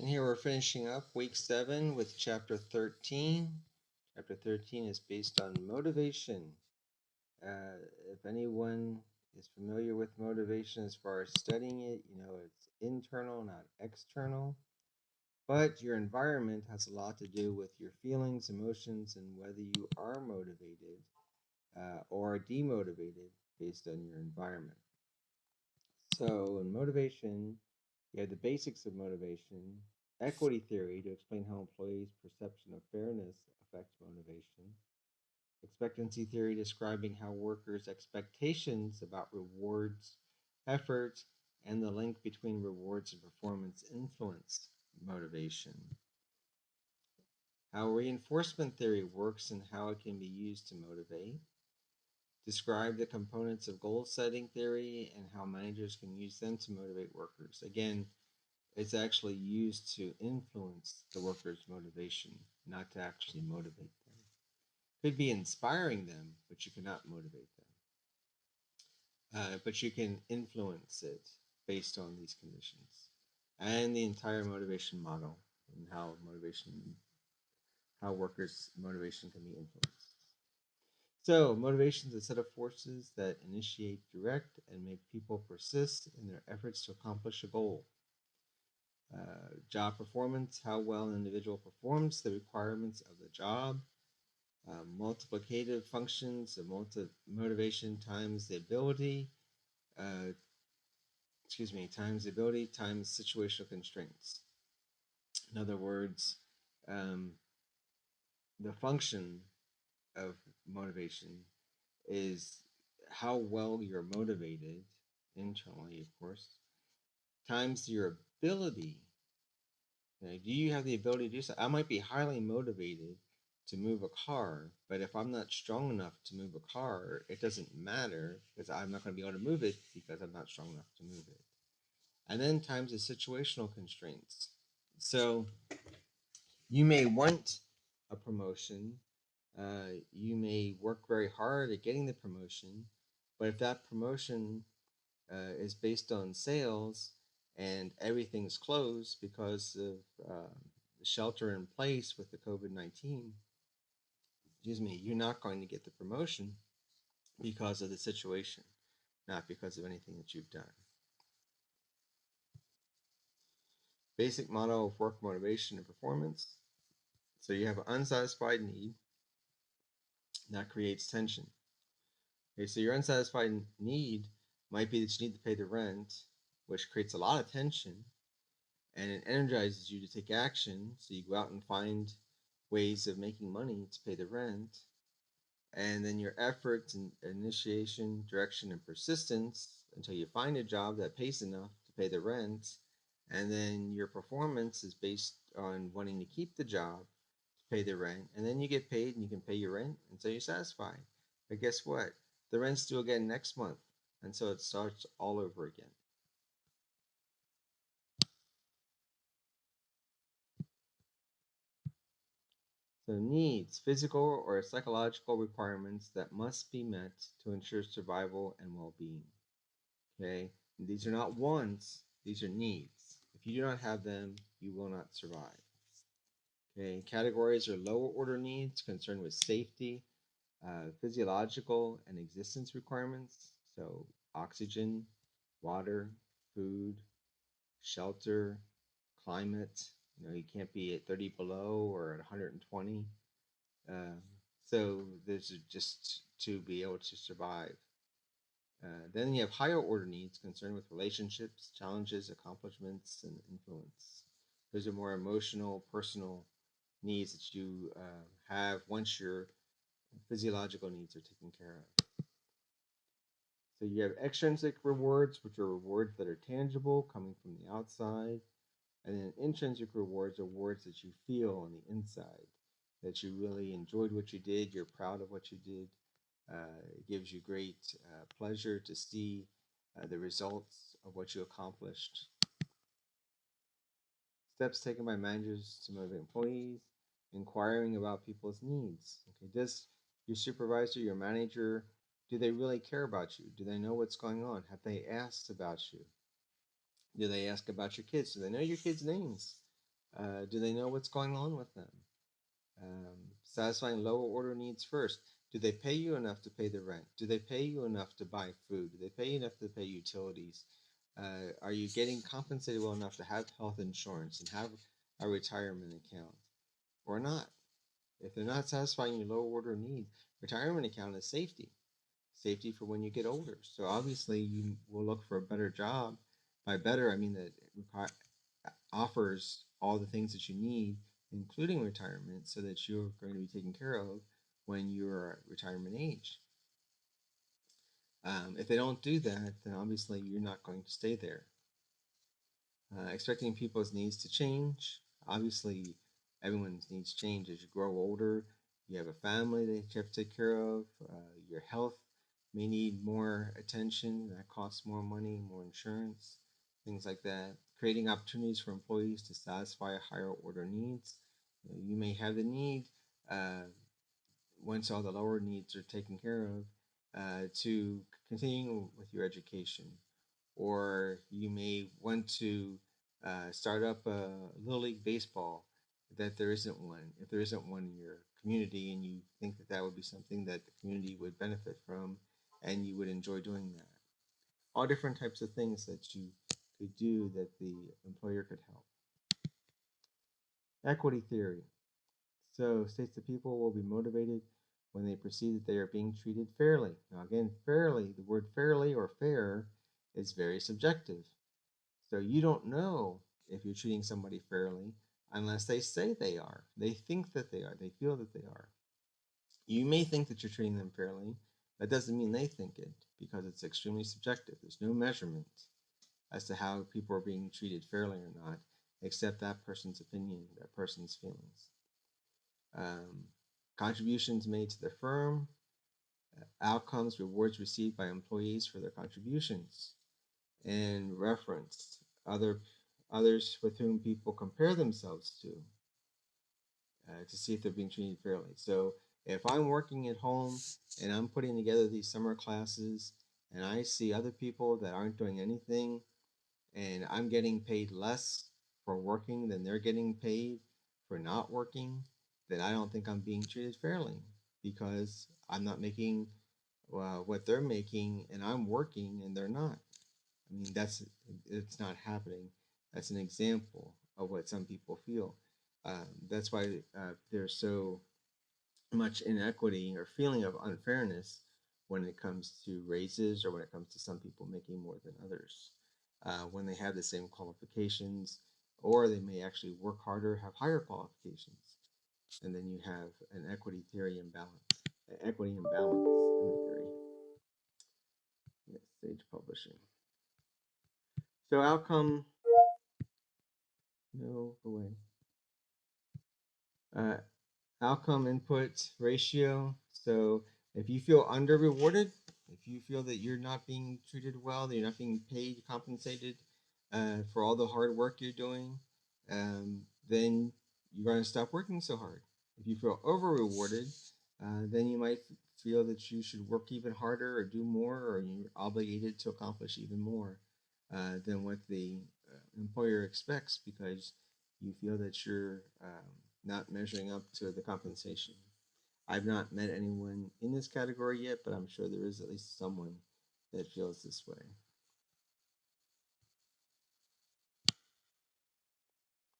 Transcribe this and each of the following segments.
And here we're finishing up week 7 with chapter 13. Chapter 13 is based on motivation. If anyone is familiar with motivation as far as studying it, you know it's internal, not external. But your environment has a lot to do with your feelings, emotions, and whether you are motivated or demotivated based on your environment. So, in motivation, you have the basics of motivation, equity theory to explain how employees' perception of fairness affects motivation, expectancy theory describing how workers' expectations about rewards, efforts, and the link between rewards and performance influence motivation, how reinforcement theory works and how it can be used to motivate, describe the components of goal setting theory and how managers can use them to motivate workers. Again, it's actually used to influence the workers' motivation, not to actually motivate them. Could be inspiring them, but you cannot motivate them. But you can influence it based on these conditions and the entire motivation model and how workers' motivation can be influenced. So, motivation is a set of forces that initiate, direct, and make people persist in their efforts to accomplish a goal. Job performance, how well an individual performs the requirements of the job. Multiplicative functions of motivation times the ability, uh, times the ability times situational constraints. In other words, um, the function of motivation is how well you're motivated internally, of course, times your ability. Okay, do you have the ability to do so? I might be highly motivated to move a car, but if I'm not strong enough to move a car, it doesn't matter because I'm not going to be able to move it because I'm not strong enough to move it. And then times the situational constraints. So you may want a promotion, you may work very hard at getting the promotion, but if that promotion is based on sales and everything's closed because of the shelter in place with the COVID-19, you're not going to get the promotion because of the situation, not because of anything that you've done. Basic model of work motivation and performance. So you have an unsatisfied need that creates tension. Okay, so your unsatisfied need might be that you need to pay the rent, which creates a lot of tension, and it energizes you to take action. So you go out and find ways of making money to pay the rent. And then your efforts and initiation, direction, and persistence until you find a job that pays enough to pay the rent. And then your performance is based on wanting to keep the job to pay the rent. And then you get paid and you can pay your rent until you're satisfied. But guess what? The rent's due again next month. And so it starts all over again. So needs, physical or psychological requirements that must be met to ensure survival and well-being. Okay, and these are not wants, these are needs. If you do not have them, you will not survive. Okay, categories are lower order needs concerned with safety, physiological and existence requirements. So oxygen, water, food, shelter, climate. You know, you can't be at 30 below or at 120. Uh, so this is just to be able to survive. Then you have higher order needs concerned with relationships, challenges, accomplishments, and influence. Those are more emotional, personal needs that you have once your physiological needs are taken care of. So you have extrinsic rewards, which are rewards that are tangible, coming from the outside. And then intrinsic rewards are rewards that you feel on the inside, that you really enjoyed what you did, you're proud of what you did. It gives you great pleasure to see the results of what you accomplished. Steps taken by managers to motivate employees, inquiring about people's needs. Okay, does your supervisor, your manager, do they really care about you? Do they know what's going on? Have they asked about you? Do they ask about your kids? Do they know your kids' names? Do they know what's going on with them? Satisfying lower order needs first. Do they pay you enough to pay the rent? Do they pay you enough to buy food? Do they pay you enough to pay utilities? Are you getting compensated well enough to have health insurance and have a retirement account or not? If they're not satisfying your lower order needs, retirement account is safety, safety for when you get older. So obviously, you will look for a better job. By better, I mean that it offers all the things that you need, including retirement, so that you're going to be taken care of when you're at retirement age. If they don't do that, then obviously you're not going to stay there. Expecting people's needs to change. Obviously, everyone's needs change as you grow older. You have a family that you have to take care of. Your health may need more attention. That costs more money, more insurance, things like that. Creating opportunities for employees to satisfy higher order needs. You may have the need, uh, once all the lower needs are taken care of, to continue with your education, or you may want to start up a little league baseball that there isn't one. If there isn't one in your community, and you think that that would be something that the community would benefit from, and you would enjoy doing that, all different types of things that you could do that the employer could help. Equity theory. So states that people will be motivated when they perceive that they are being treated fairly. Now, again, fairly, the word fairly or fair is very subjective. So you don't know if you're treating somebody fairly unless they say they are. They think that they are. They feel that they are. You may think that you're treating them fairly. That doesn't mean they think it, because it's extremely subjective. There's no measurement as to how people are being treated fairly or not, except that person's opinion, that person's feelings. Um, Contributions made to the firm, outcomes, rewards received by employees for their contributions, and reference other others with whom people compare themselves to see if they're being treated fairly. So if I'm working at home and I'm putting together these summer classes and I see other people that aren't doing anything, and I'm getting paid less for working than they're getting paid for not working, then I don't think I'm being treated fairly, because I'm not making what they're making and I'm working and they're not. I mean, it's not happening. That's an example of what some people feel. That's why there's so much inequity or feeling of unfairness when it comes to raises, or when it comes to some people making more than others, when they have the same qualifications, or they may actually work harder, have higher qualifications, and then you have an equity theory imbalance, equity imbalance in the theory. Yes, Sage Publishing. So outcome, no, go away. Uh, Outcome input ratio. So if you feel under rewarded, if you feel that you're not being treated well, that you're not being paid, compensated for all the hard work you're doing, then you're going to stop working so hard. If you feel over rewarded, then you might feel that you should work even harder or do more, or you're obligated to accomplish even more than what the employer expects, because you feel that you're not measuring up to the compensation. I've not met anyone in this category yet, but I'm sure there is at least someone that feels this way.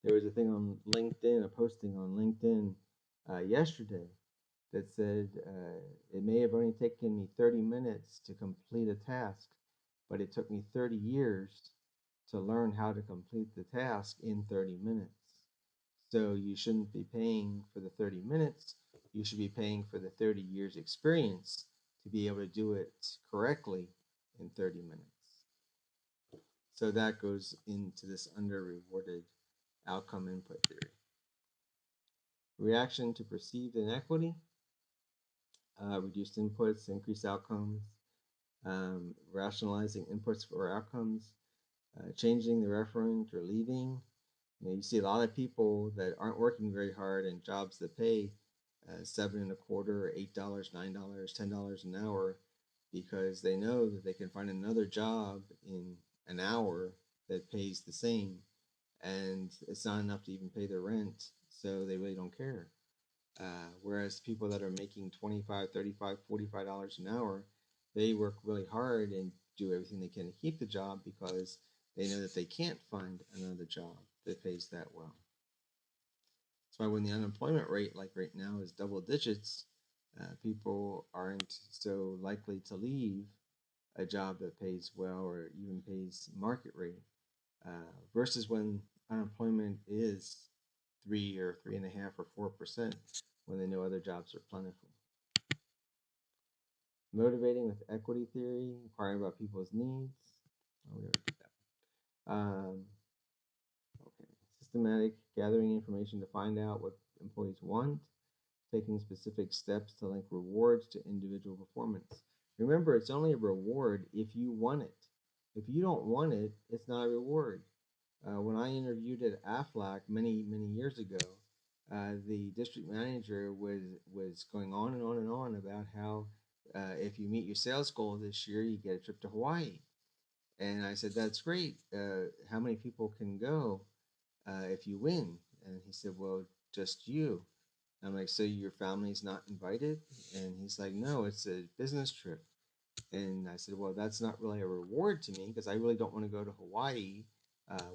There was a thing on LinkedIn, a posting on LinkedIn yesterday that said it may have only taken me 30 minutes to complete a task, but it took me 30 years to learn how to complete the task in 30 minutes. So you shouldn't be paying for the 30 minutes. You should be paying for the 30 years experience to be able to do it correctly in 30 minutes. So that goes into this under rewarded outcome input theory. Reaction to perceived inequity, reduced inputs, increased outcomes, rationalizing inputs for outcomes, changing the referent or leaving. You see a lot of people that aren't working very hard in jobs that pay $7.25, $8, $9, $10 an hour, because they know that they can find another job in an hour that pays the same, and it's not enough to even pay their rent, so they really don't care. Whereas people that are making 25, 35, $45 an hour, they work really hard and do everything they can to keep the job because they know that they can't find another job that pays that well. That's why when the unemployment rate, like right now, is double digits, people aren't so likely to leave a job that pays well or even pays market rate, versus when unemployment is 3 or 3.5 or 4% when they know other jobs are plentiful. Motivating with equity theory, inquiring about people's needs. Oh, we already did that. Okay. Systematic gathering information to find out what employees want, taking specific steps to link rewards to individual performance. Remember, it's only a reward if you want it. If you don't want it, it's not a reward. When I interviewed at Aflac many years ago, the district manager was going on and on and on about how if you meet your sales goal this year, you get a trip to Hawaii. And I said, that's great. How many people can go if you win? And he said, well, just you. I'm like, so your family's not invited? And he's like, no, it's a business trip. And I said, well, that's not really a reward to me because I really don't want to go to Hawaii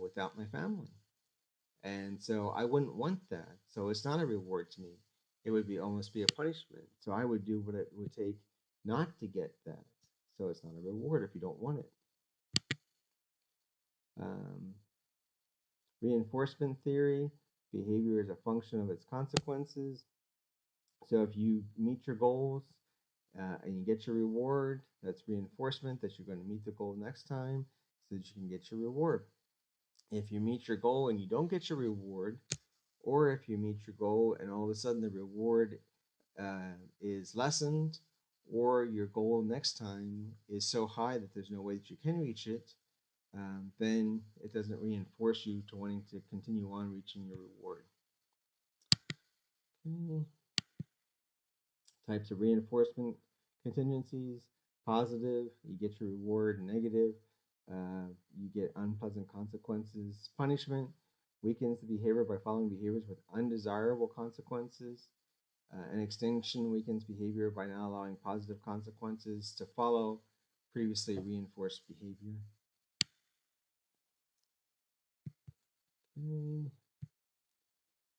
without my family. And so I wouldn't want that. So it's not a reward to me. It would be almost be a punishment. So I would do what it would take not to get that. So it's not a reward if you don't want it. Um, Reinforcement theory, behavior is a function of its consequences. So if you meet your goals and you get your reward, that's reinforcement that you're going to meet the goal next time so that you can get your reward. If you meet your goal and you don't get your reward, or if you meet your goal and all of a sudden the reward is lessened, or your goal next time is so high that there's no way that you can reach it, then it doesn't reinforce you to wanting to continue on reaching your reward. Okay. Types of reinforcement contingencies: positive, you get your reward; negative, you get unpleasant consequences. Punishment weakens the behavior by following behaviors with undesirable consequences. An extinction weakens behavior by not allowing positive consequences to follow previously reinforced behavior. Okay.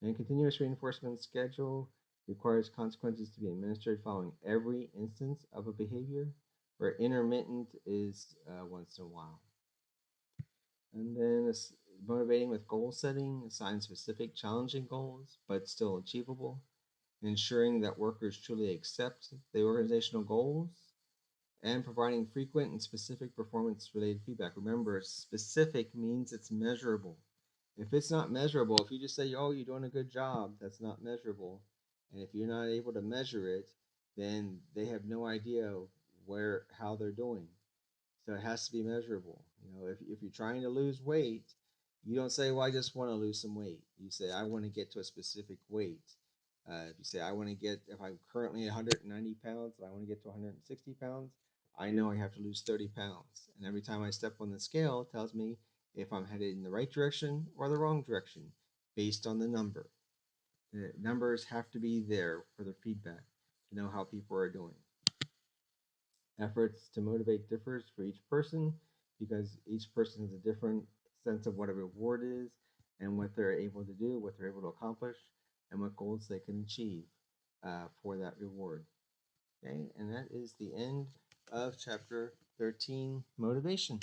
And continuous reinforcement schedule requires consequences to be administered following every instance of a behavior, where intermittent is once in a while. And then motivating with goal setting, assign specific challenging goals, but still achievable, ensuring that workers truly accept the organizational goals, and providing frequent and specific performance related feedback. Remember, specific means it's measurable. If it's not measurable, if you just say, oh, you're doing a good job, that's not measurable. And if you're not able to measure it, then they have no idea how they're doing. So it has to be measurable. If you're trying to lose weight, you don't say, well, I just want to lose some weight. You say, I want to get to a specific weight. If you say, if I'm currently 190 pounds and I want to get to 160 pounds, I know I have to lose 30 pounds. And every time I step on the scale, it tells me if I'm headed in the right direction or the wrong direction based on the number. The numbers have to be there for the feedback to know how people are doing. Efforts to motivate differs for each person because each person has a different sense of what a reward is and what they're able to do, what they're able to accomplish, and what goals they can achieve for that reward. Okay, and that is the end of chapter 13, motivation.